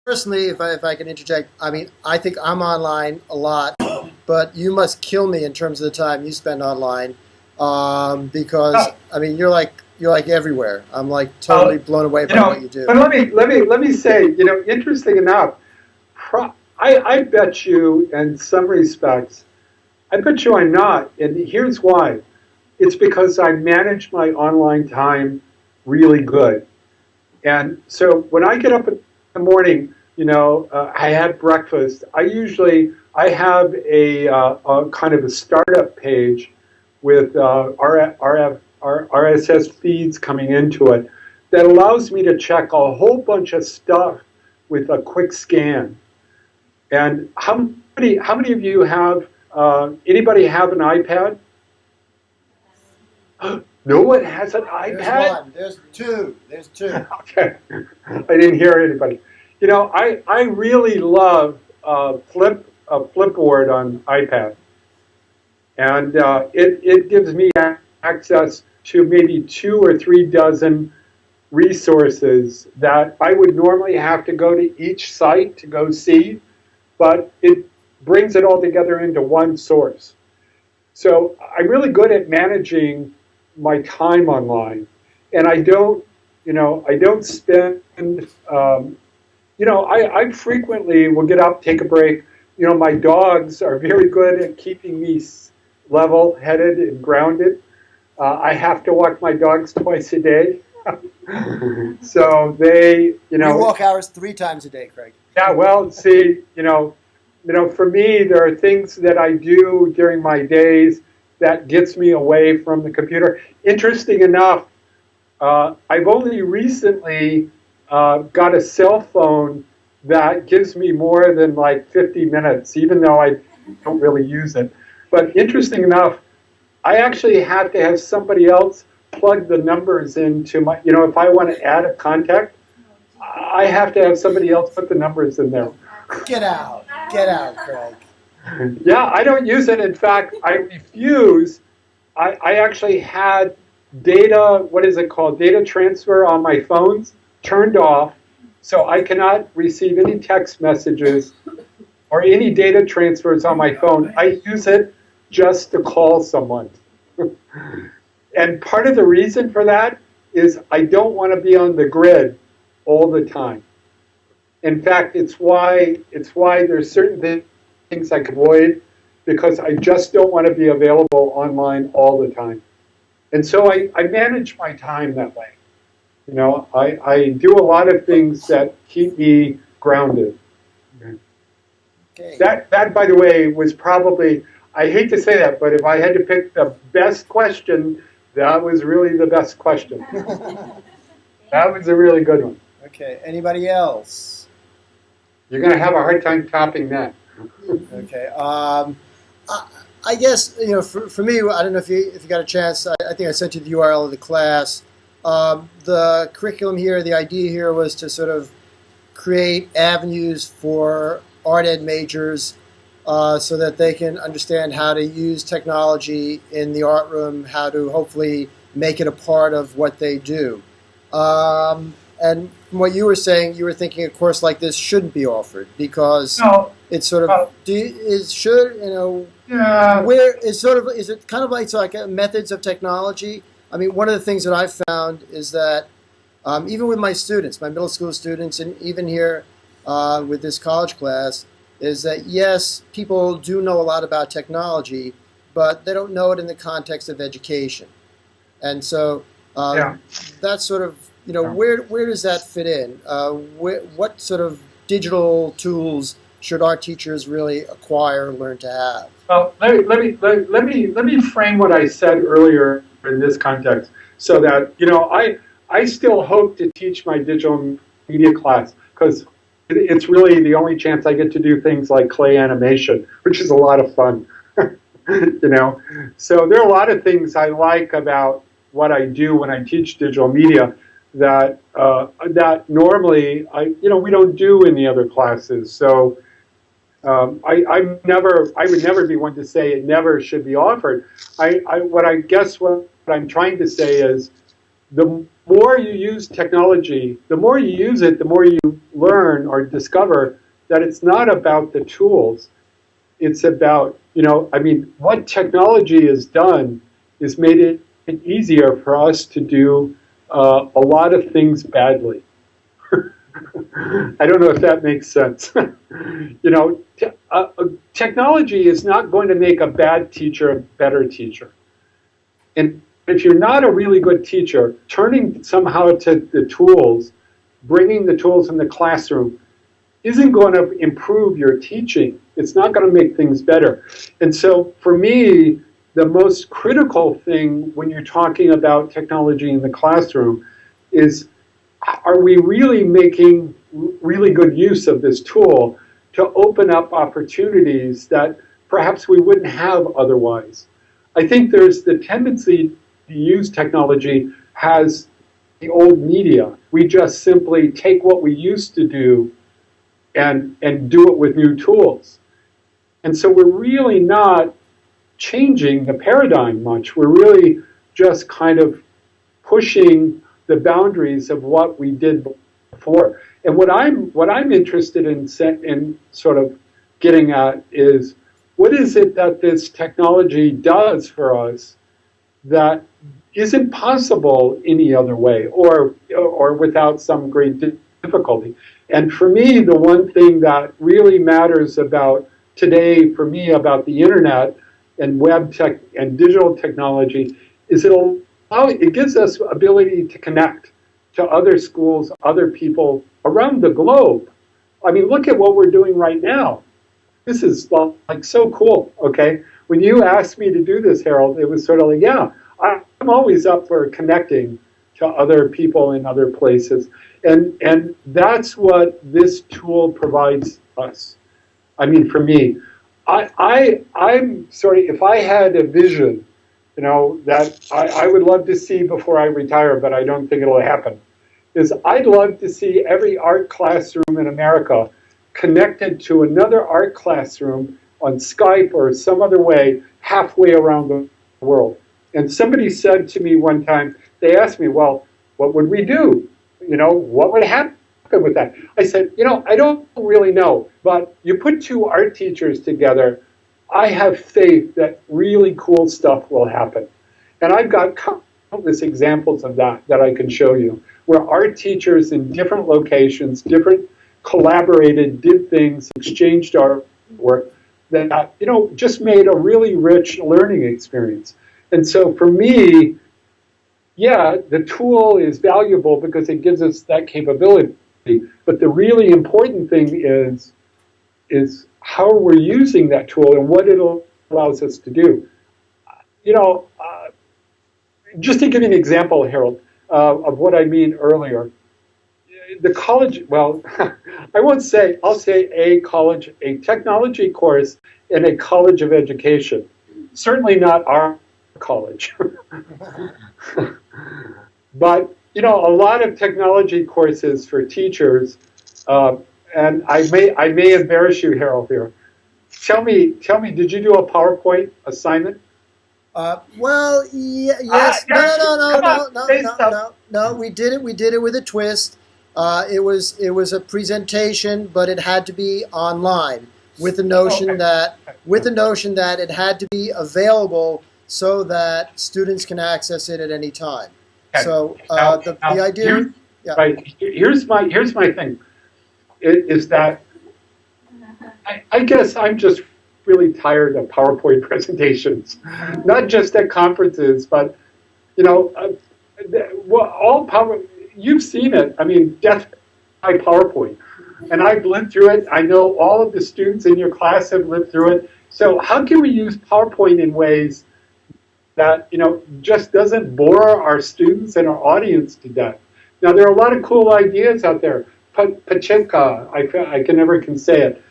personally, if I can interject, I mean, I think I'm online a lot, but you must kill me in terms of the time you spend online, because Oh, I mean, you're like everywhere. I'm like totally well, blown away by what you but do. let me say, interesting enough, I bet you in some respects, I bet you I'm not, and here's why. It's because I manage my online time really good. And so when I get up in the morning, I have breakfast. I have a kind of a startup page with RSS feeds coming into it that allows me to check a whole bunch of stuff with a quick scan. And how many of you have anybody have an iPad? No one has an There's iPad? one. There's two. There's two. Okay, I didn't hear anybody. I really love Flipboard on iPad, and it gives me access to maybe 2 or 3 dozen resources that I would normally have to go to each site to go see, but it brings it all together into one source. So I'm really good at managing my time online, and I don't spend. I frequently will get up, take a break. My dogs are very good at keeping me level-headed and grounded. I have to walk my dogs twice a day, so We walk ours 3 times a day, Craig. yeah. Well, see, for me, there are things that I do during my days that gets me away from the computer. Interesting enough, I've only recently got a cell phone that gives me more than like 50 minutes, even though I don't really use it. But interesting enough, I actually have to have somebody else plug the numbers into my, if I want to add a contact, I have to have somebody else put the numbers in there. Get out, Craig. Yeah, I don't use it. In fact, I refuse. I actually had data, what is it called? Data transfer on my phones turned off. So I cannot receive any text messages or any data transfers on my phone. I use it just to call someone. And part of the reason for that is I don't want to be on the grid all the time. In fact, it's why there's certain things I can avoid because I just don't want to be available online all the time. And so I manage my time that way. I do a lot of things that keep me grounded. Okay. That, by the way, was probably, I hate to say that, but if I had to pick the best question, that was really the best question. That was a really good one. Okay. Anybody else? You're going to have a hard time topping that. Okay. I guess for me, I don't know if you got a chance. I think I sent you the URL of the class. The curriculum here, the idea here was to sort of create avenues for art ed majors so that they can understand how to use technology in the art room, how to hopefully make it a part of what they do. And from what you were saying, you were thinking a course like this shouldn't be offered because No, it's sort of yeah. where is it kind of like methods of technology? I mean, one of the things that I've found is that even with my students, my middle school students, and even here with this college class, is that yes, people do know a lot about technology, but they don't know it in the context of education. And so Yeah. that's sort of, where does that fit in? What sort of digital tools should our teachers really acquire, learn to have? Well, let me frame what I said earlier in this context, so that I still hope to teach my digital media class because it's really the only chance I get to do things like clay animation, which is a lot of fun. So there are a lot of things I like about what I do when I teach digital media that normally we don't do in the other classes. So I would never be one to say it never should be offered. What I'm trying to say is the more you use technology, the more you use it, the more you learn or discover that it's not about the tools. It's about, I mean, what technology has done is made it easier for us to do a lot of things badly. I don't know if that makes sense. Technology is not going to make a bad teacher a better teacher. And if you're not a really good teacher, turning somehow to the tools, bringing the tools in the classroom, isn't going to improve your teaching. It's not going to make things better. And so for me, the most critical thing when you're talking about technology in the classroom is, are we really making really good use of this tool to open up opportunities that perhaps we wouldn't have otherwise? I think there's the tendency to use technology as the old media. We just simply take what we used to do and do it with new tools. And so we're really not changing the paradigm much. We're really just kind of pushing the boundaries of what we did before. And what I'm interested in sort of getting at is, what is it that this technology does for us that isn't possible any other way, or without some great difficulty? And for me, the one thing that really matters about today, for me, about the internet and web tech and digital technology, is it gives us ability to connect to other schools, other people around the globe. I mean, look at what we're doing right now. This is like so cool, okay? When you asked me to do this, Harold, it was sort of like, yeah, I'm always up for connecting to other people in other places. And that's what this tool provides us. I mean, for me, I'm sorry, if I had a vision, that I would love to see before I retire, but I don't think it'll happen, is I'd love to see every art classroom in America connected to another art classroom on Skype or some other way halfway around the world. And somebody said to me one time, they asked me, well, what would we do? What would happen with that? I said, I don't really know, but you put two art teachers together, I have faith that really cool stuff will happen. And I've got countless examples of that I can show you, where art teachers in different locations, collaborated, did things, exchanged artwork that, just made a really rich learning experience. And so for me, yeah, the tool is valuable because it gives us that capability. But the really important thing is how we're using that tool and what it allows us to do. Just to give you an example, Harold, of what I mean earlier, the college, well, I'll say a technology course in a college of education. Certainly not our college. But, a lot of technology courses for teachers, and I may embarrass you, Harold, here. Tell me, did you do a PowerPoint assignment? Well, yes. No. We did it with a twist. It was a presentation, but it had to be online, with the notion that it had to be available so that students can access it at any time. Okay. So the idea. Right. Here's my thing. Is that I guess I'm just really tired of PowerPoint presentations, not just at conferences, but you've seen it. I mean, death by PowerPoint, and I've lived through it. I know all of the students in your class have lived through it. So how can we use PowerPoint in ways that just doesn't bore our students and our audience to death? Now, there are a lot of cool ideas out there. Pachinka, I can never say it.